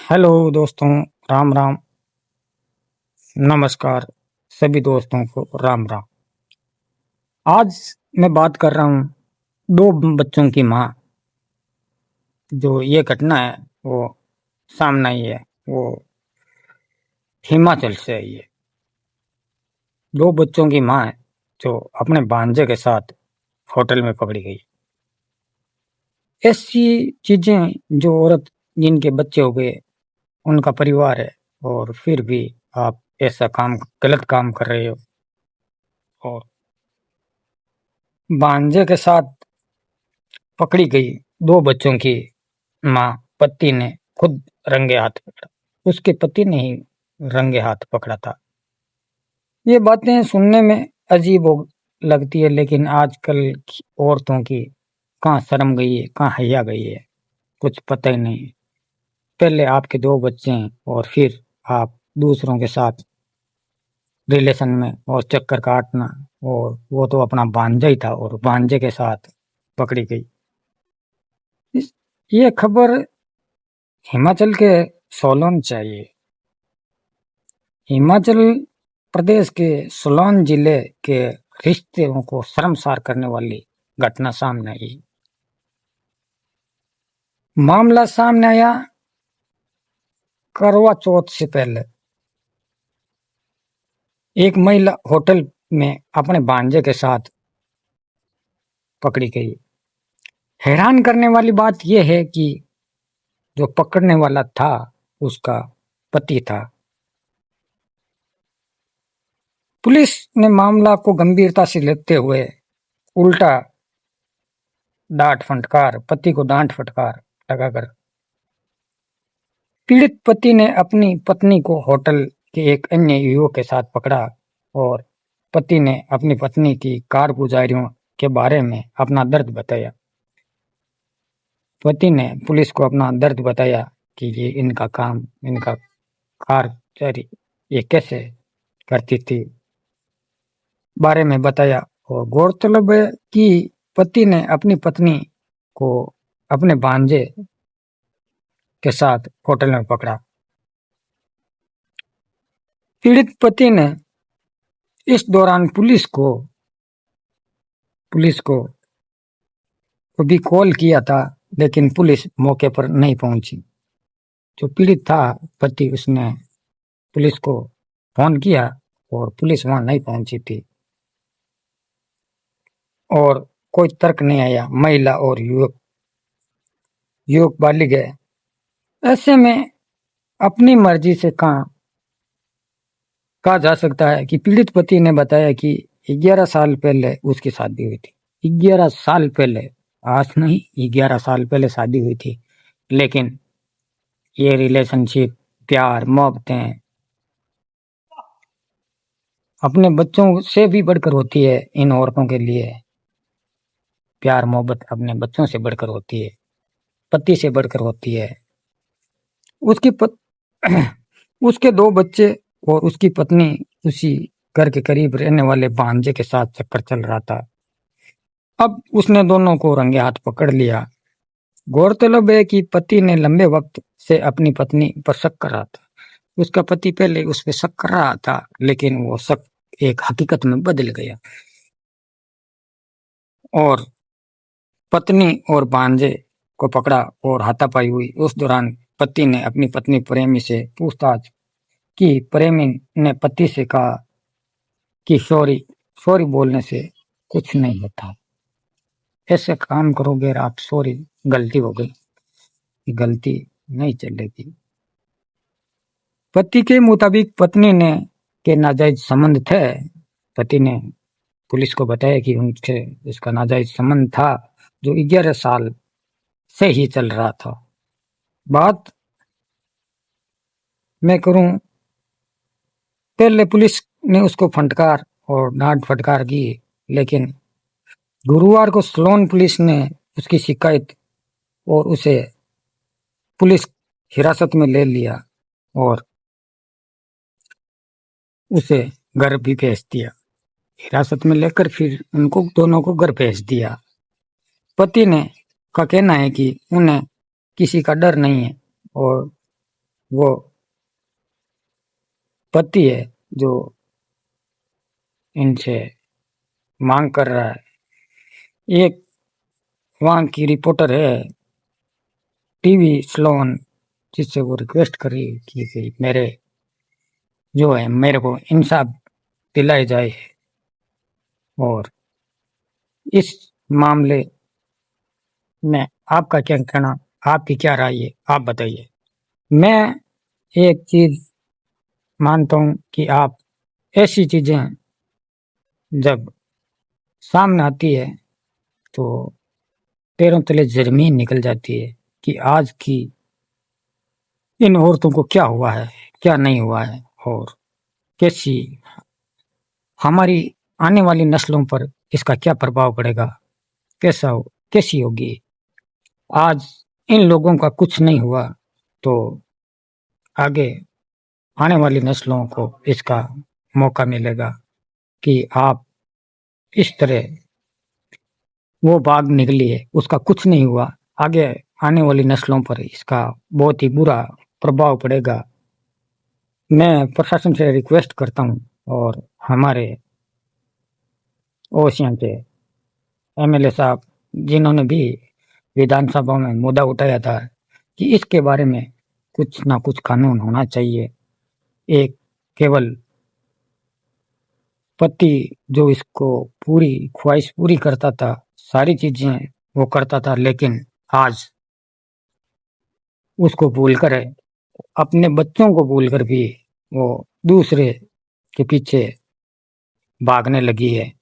Hello दोस्तों, राम राम। नमस्कार सभी दोस्तों को राम राम। आज मैं बात कर रहा हूँ दो बच्चों की माँ। जो ये घटना है वो सामने आई है, वो हिमाचल से आई है। दो बच्चों की माँ है जो अपने भांजे के साथ होटल में पकड़ी गई। ऐसी चीजें जो औरत जिनके बच्चे हो गए, उनका परिवार है, और फिर भी आप ऐसा काम, गलत काम कर रहे हो। और भांजे के साथ पकड़ी गई दो बच्चों की माँ, पति ने खुद रंगे हाथ पकड़ा। उसके पति ने ही रंगे हाथ पकड़ा था। ये बातें सुनने में अजीब लगती है, लेकिन आजकल की औरतों की कहाँ शर्म गई है, कहाँ हया गई है, कुछ पता ही नहीं। पहले आपके दो बच्चे हैं और फिर आप दूसरों के साथ रिलेशन में और चक्कर काटना। और वो तो अपना भांजा ही था और भांजे के साथ पकड़ी गई। ये खबर हिमाचल के सोलन से आई है। हिमाचल प्रदेश के सोलन जिले के रिश्तों को शर्मसार करने वाली घटना सामने आई। मामला सामने आया करवा चौथ से पहले। एक महिला होटल में अपने भांजे के साथ पकड़ी गई। हैरान करने वाली बात यह है कि जो पकड़ने वाला था उसका पति था। पुलिस ने मामला को गंभीरता से लेते हुए उल्टा पति को डांट फटकार लगाकर पीड़ित पति ने अपनी पत्नी को होटल के एक अन्य युवक के साथ पकड़ा। और पति ने अपनी पत्नी की कारगुजारियों के बारे में अपना दर्द बताया। पति ने पुलिस को अपना दर्द बताया कि ये इनका काम, इनका कारगुजारी ये कैसे करती थी, बारे में बताया। और गौरतलब है कि पति ने अपनी पत्नी को अपने भांजे के साथ होटल में पकड़ा। पीड़ित पति ने इस दौरान पुलिस को भी कॉल किया था, लेकिन पुलिस मौके पर नहीं पहुंची। जो पीड़ित था पति, उसने पुलिस को फोन किया और पुलिस वहां नहीं पहुंची थी और कोई तर्क नहीं आया। महिला और युवक बालिग है। ऐसे में अपनी मर्जी से कहा जा सकता है कि पीड़ित पति ने बताया कि 11 साल पहले उसकी शादी हुई थी। 11 साल पहले, आज नहीं, 11 साल पहले शादी हुई थी। लेकिन ये रिलेशनशिप, प्यार, मोहब्बतें अपने बच्चों से भी बढ़कर होती है। इन औरतों के लिए प्यार मोहब्बत अपने बच्चों से बढ़कर होती है, पति से बढ़कर होती है। उसकी उसके दो बच्चे और उसकी पत्नी, उसी घर के करीब रहने वाले भांजे के साथ चक्कर चल रहा था। अब उसने दोनों को रंगे हाथ पकड़ लिया। गौरतलब है कि पति ने लंबे वक्त से अपनी पत्नी पर शक कर रहा था। उसका पति पहले उस पर शक कर रहा था, लेकिन वो शक एक हकीकत में बदल गया और पत्नी और भांजे को पकड़ा और हाथापाई हुई। उस दौरान पति ने अपनी पत्नी प्रेमी से पूछताछ की। प्रेमी ने पति से कहा कि सॉरी, सॉरी बोलने से कुछ नहीं होता। ऐसे काम करोगे आप, सॉरी गलती हो गई, गलती नहीं चलेगी। पति के मुताबिक पत्नी ने के नाजायज संबंध थे। पति ने पुलिस को बताया कि उनसे इसका नाजायज संबंध था, जो 11 साल से ही चल रहा था। बात मैं करूं, पहले पुलिस ने उसको फटकार और डांट फटकार की, लेकिन गुरुवार को सोलन पुलिस ने उसकी शिकायत और उसे पुलिस हिरासत में ले लिया और उसे घर भी भेज दिया। हिरासत में लेकर फिर उनको दोनों को घर भेज दिया। पति ने का कहना है कि उन्हें किसी का डर नहीं है और वो पति है जो इनसे मांग कर रहा है। एक वहां की रिपोर्टर है टीवी स्लोन, जिससे वो रिक्वेस्ट करी कि भाई मेरे जो है मेरे को इंसाफ दिलाए जाए। और इस मामले में आपका क्या कहना, आपकी क्या राय है, आप बताइए। मैं एक चीज मानता हूं कि आप ऐसी चीजें जब सामने आती है तो पैरों तले जमीन निकल जाती है कि आज की इन औरतों को क्या हुआ है, क्या नहीं हुआ है, और कैसी हमारी आने वाली नस्लों पर इसका क्या प्रभाव पड़ेगा, कैसी होगी। आज इन लोगों का कुछ नहीं हुआ तो आगे आने वाली नस्लों को इसका मौका मिलेगा कि आप इस तरह वो बाघ निकली है उसका कुछ नहीं हुआ, आगे आने वाली नस्लों पर इसका बहुत ही बुरा प्रभाव पड़ेगा। मैं प्रशासन से रिक्वेस्ट करता हूँ और हमारे ओसियां के एमएलए साहब जिन्होंने भी विधानसभा में मुद्दा उठाया था कि इसके बारे में कुछ ना कुछ कानून होना चाहिए। एक केवल पति जो इसको पूरी ख्वाहिश पूरी करता था, सारी चीजें वो करता था, लेकिन आज उसको भूलकर है, अपने बच्चों को भूलकर भी वो दूसरे के पीछे भागने लगी है।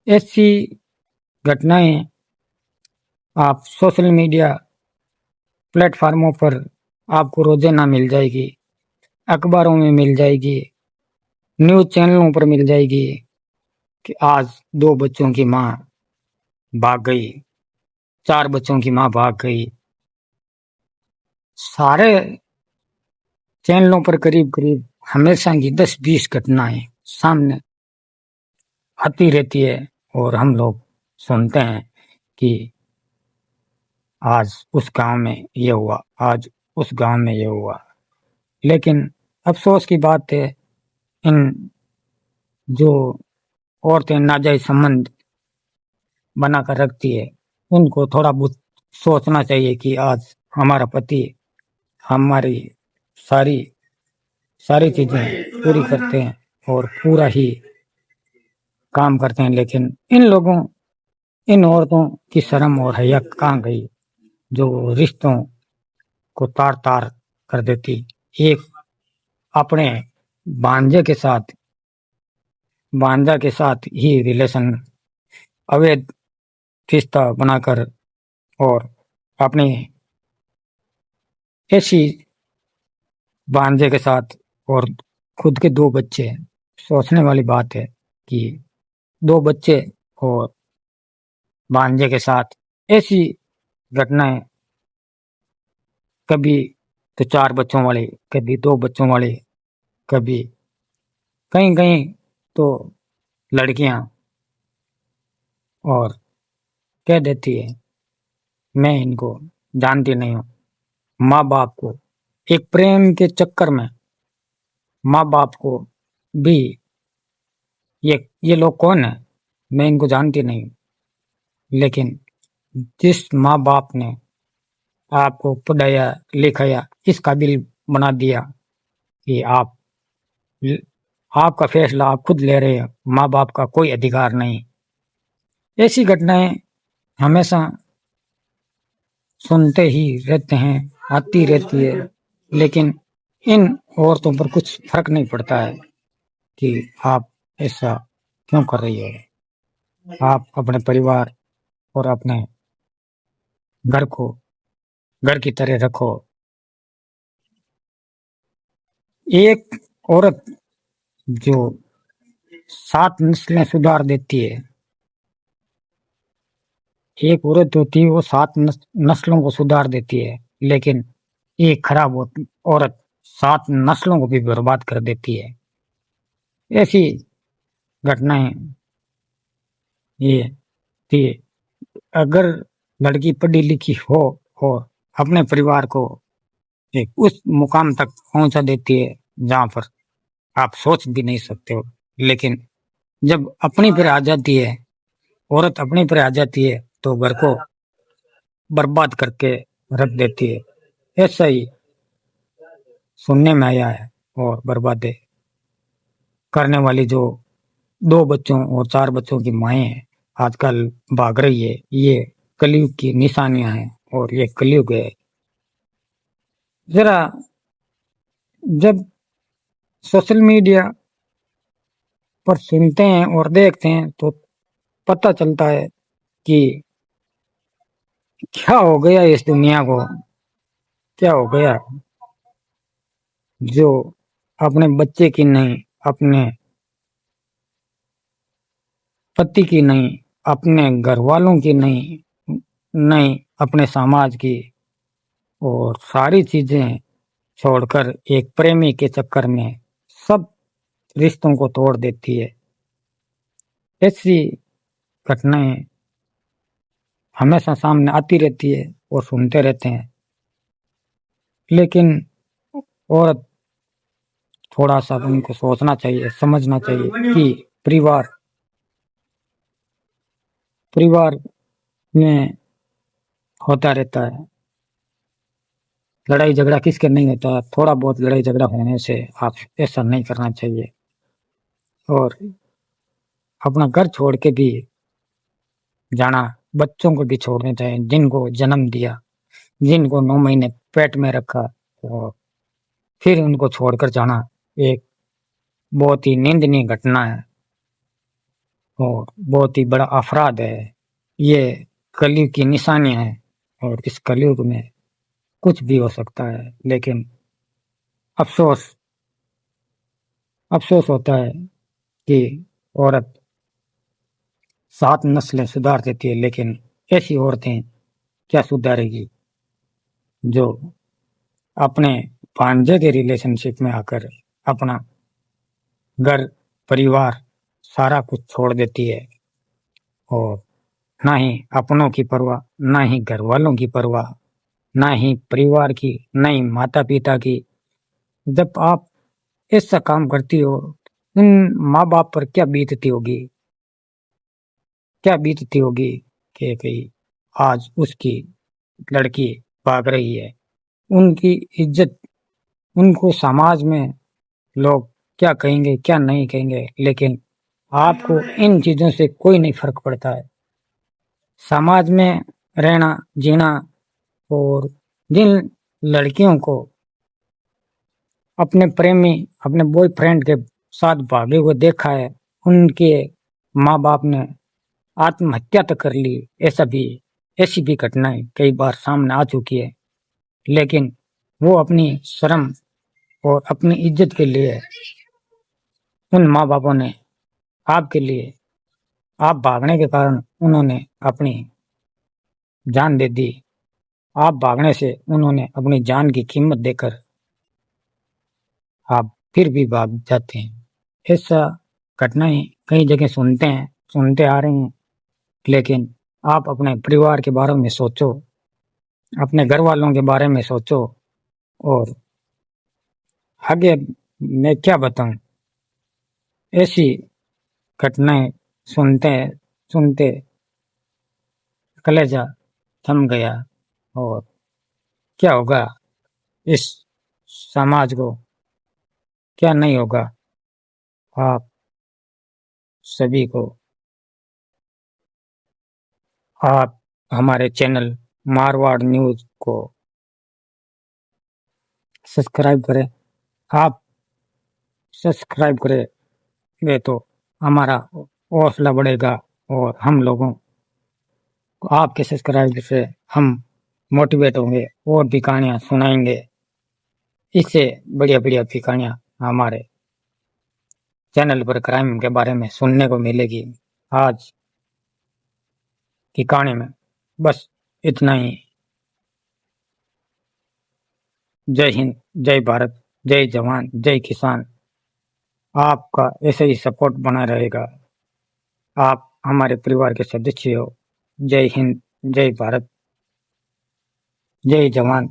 ऐसी घटनाएं आप सोशल मीडिया प्लेटफार्मों पर आपको रोजाना मिल जाएगी, अखबारों में मिल जाएगी, न्यूज चैनलों पर मिल जाएगी कि आज 2 बच्चों की मां भाग गई, 4 बच्चों की मां भाग गई। सारे चैनलों पर करीब करीब हमेशा की 10-20 घटनाएं सामने आती रहती है और हम लोग सुनते हैं कि आज उस गांव में ये हुआ, आज उस गांव में ये हुआ। लेकिन अफसोस की बात है, इन जो औरतें नाजायज संबंध बनाकर रखती है उनको थोड़ा बहुत सोचना चाहिए कि आज हमारा पति हमारी सारी सारी चीजें पूरी करते हैं और पूरा ही काम करते हैं, लेकिन इन लोगों इन औरतों की शर्म और हया कहाँ गई जो रिश्तों को तार तार कर देती। एक अपने भांजे के साथ भांजा के साथ ही रिलेशन अवैध रिश्ता बनाकर और अपने ऐसी भांजे के साथ और खुद के 2 बच्चे, सोचने वाली बात है कि 2 बच्चे और भांजे के साथ ऐसी घटनाएं, कभी तो 4 बच्चों वाली, कभी 2 बच्चों वाली, कभी कहीं कहीं तो लड़कियां और कह देती है मैं इनको जानती नहीं हूँ। माँ बाप को एक प्रेम के चक्कर में माँ बाप को भी ये लोग कौन है, मैं इनको जानती नहीं हूँ। लेकिन जिस माँ बाप ने आपको पढ़ाया लिखाया इस काबिल बना दिया कि आपका फैसला आप खुद ले रहे हैं, माँ बाप का कोई अधिकार नहीं। ऐसी घटनाएं हमेशा सुनते ही रहते हैं, आती रहती है, लेकिन इन औरतों पर कुछ फर्क नहीं पड़ता है कि आप ऐसा क्यों कर रही है। आप अपने परिवार और अपने घर को घर की तरह रखो। एक औरत जो 7 नस्लें सुधार देती है, एक औरत होती है वो 7 नस्लों को सुधार देती है, लेकिन एक खराब औरत 7 नस्लों को भी बर्बाद कर देती है। ऐसी घटनाएं ये थी। अगर लड़की पढ़ी लिखी हो और अपने परिवार को एक उस मुकाम तक पहुंचा देती है जहां पर आप सोच भी नहीं सकते हो। लेकिन जब अपनी पर आ जाती है, औरत अपनी पर आ जाती है, तो घर को बर्बाद करके रख देती है। ऐसा ही सुनने में आया है। और बर्बादी करने वाली जो 2 बच्चों और 4 बच्चों की माएँ हैं, आजकल भाग रही है। ये कलयुग की निशानियां हैं और ये कलयुग है। जरा जब सोशल मीडिया पर सुनते हैं और देखते हैं तो पता चलता है कि क्या हो गया इस दुनिया को, क्या हो गया। जो अपने बच्चे की नहीं, अपने पति की नहीं, अपने घर वालों की नहीं, नहीं अपने समाज की, और सारी चीजें छोड़कर एक प्रेमी के चक्कर में सब रिश्तों को तोड़ देती है। ऐसी घटनाएं हमेशा सामने आती रहती है और सुनते रहते हैं। लेकिन औरत थोड़ा सा उनको सोचना चाहिए, समझना चाहिए कि परिवार परिवार में होता रहता है। लड़ाई झगड़ा किसके नहीं होता। थोड़ा बहुत लड़ाई झगड़ा होने से आप ऐसा नहीं करना चाहिए। और अपना घर छोड़ के भी जाना, बच्चों को भी छोड़ने चाहिए जिनको जन्म दिया, जिनको 9 महीने पेट में रखा, और फिर उनको छोड़कर जाना एक बहुत ही निंदनीय घटना है और बहुत ही बड़ा अपराध है। ये कलयुग की निशानियां है और इस कलयुग में कुछ भी हो सकता है। लेकिन अफसोस अफसोस होता है कि औरत 7 नस्लें सुधार देती है, लेकिन ऐसी औरतें क्या सुधारेगी जो अपने भांजे के रिलेशनशिप में आकर अपना घर परिवार सारा कुछ छोड़ देती है, और ना ही अपनों की परवाह, ना ही घर वालों की परवाह, ना ही परिवार की, ना ही माता पिता की। जब आप ऐसा काम करती हो, उन माँ बाप पर क्या बीतती होगी, क्या बीतती होगी कि आज उसकी लड़की भाग रही है। उनकी इज्जत, उनको समाज में लोग क्या कहेंगे क्या नहीं कहेंगे, लेकिन आपको इन चीजों से कोई नहीं फर्क पड़ता है। समाज में रहना, जीना, और जिन लड़कियों को अपने प्रेमी, अपने बॉयफ्रेंड के साथ भागे हुए देखा है, उनके माँ बाप ने आत्महत्या तक कर ली। ऐसी भी घटनाएं कई बार सामने आ चुकी है। लेकिन वो अपनी शर्म और अपनी इज्जत के लिए, उन माँ बापों ने आपके लिए, आप भागने के कारण उन्होंने अपनी जान दे दी। आप भागने से उन्होंने अपनी जान की कीमत देकर आप फिर भी भाग जाते हैं। ऐसा घटनाएं कई जगह सुनते हैं, सुनते आ रहे हैं। लेकिन आप अपने परिवार के बारे में सोचो, अपने घर वालों के बारे में सोचो। और आगे मैं क्या बताऊं, ऐसी घटनाएं सुनते सुनते कलेजा थम गया। और क्या होगा इस समाज को, क्या नहीं होगा। आप सभी को, आप हमारे चैनल मारवाड़ न्यूज को सब्सक्राइब करें। आप सब्सक्राइब करेंगे तो हमारा हौसला बढ़ेगा, और हम लोगों को आपके सब्सक्राइब से हम मोटिवेट होंगे और भी कहानियां सुनाएंगे। इससे बढ़िया बढ़िया भी कहानियां हमारे चैनल पर क्राइम के बारे में सुनने को मिलेगी। आज की कहानी में बस इतना ही। जय हिंद, जय भारत, जय जवान, जय किसान। आपका ऐसे ही सपोर्ट बना रहेगा। आप हमारे परिवार के सदस्य हो। जय हिंद, जय भारत, जय जवान।